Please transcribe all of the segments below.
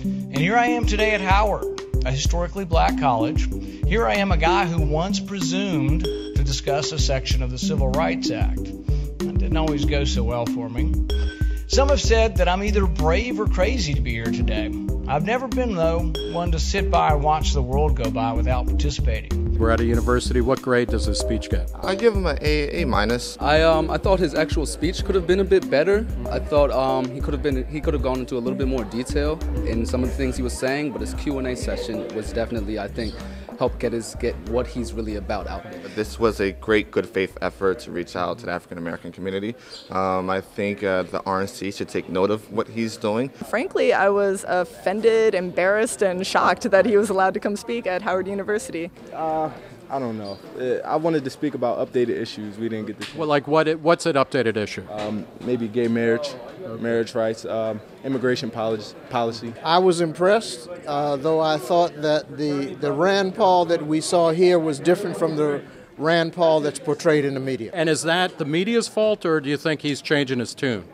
And here I am today at Howard, a historically black college. Here I am, a guy who once presumed to discuss a section of the Civil Rights Act. That didn't always go so well for me. Some have said that I'm either brave or crazy to be here today. I've never been, though, one to sit by and watch the world go by without participating. We're at a university. What grade does his speech get? I give him an A minus. I thought his actual speech could have been a bit better. I thought he could have gone into a little bit more detail in some of the things he was saying, but his Q&A session was definitely, I think, helped get what he's really about out there. This was a great good faith effort to reach out to the African American community. I think the RNC should take note of what he's doing. Frankly, I was offended, embarrassed, and shocked that he was allowed to come speak at Howard University. I don't know. I wanted to speak about updated issues. We didn't get to. Well, like what's an updated issue? Maybe gay marriage, marriage rights, immigration policy. I was impressed, though I thought that the Rand Paul that we saw here was different from the Rand Paul that's portrayed in the media. And is that the media's fault, or do you think he's changing his tune?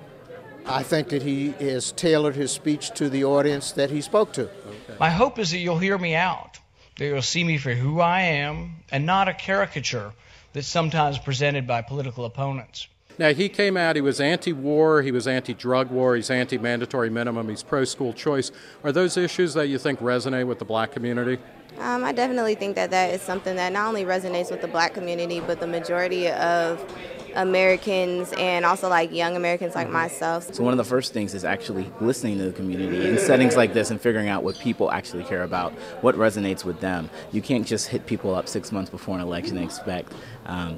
I think that he has tailored his speech to the audience that he spoke to. Okay. My hope is that you'll hear me out, that you'll see me for who I am and not a caricature that's sometimes presented by political opponents. Now, he came out, he was anti-war, he was anti-drug war, he's anti-mandatory minimum, he's pro-school choice. Are those issues that you think resonate with the black community? I definitely think that is something that not only resonates with the black community, but the majority of Americans and also like young Americans like myself. So one of the first things is actually listening to the community in settings like this and figuring out what people actually care about, what resonates with them. You can't just hit people up 6 months before an election and expect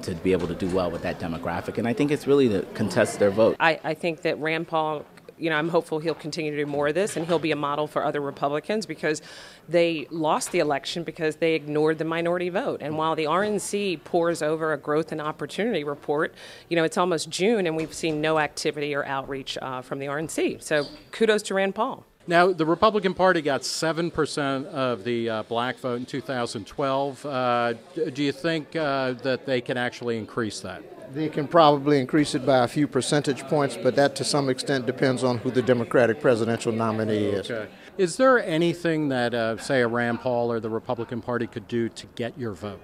to be able to do well with that demographic. And I think it's really to contest their vote. I think that Rand Paul, I'm hopeful he'll continue to do more of this, and he'll be a model for other Republicans because they lost the election because they ignored the minority vote. And while the RNC pours over a growth and opportunity report, it's almost June and we've seen no activity or outreach from the RNC. So kudos to Rand Paul. Now, the Republican Party got 7% of the black vote in 2012. Do you think that they can actually increase that? They can probably increase it by a few percentage points, but that to some extent depends on who the Democratic presidential nominee is. Okay. Is there anything that, say, a Rand Paul or the Republican Party could do to get your vote?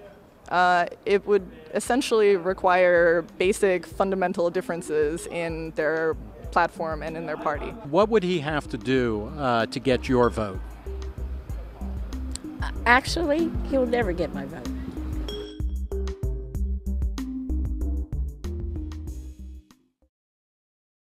It would essentially require basic fundamental differences in their platform and in their party. What would he have to do to get your vote? Actually, he'll never get my vote.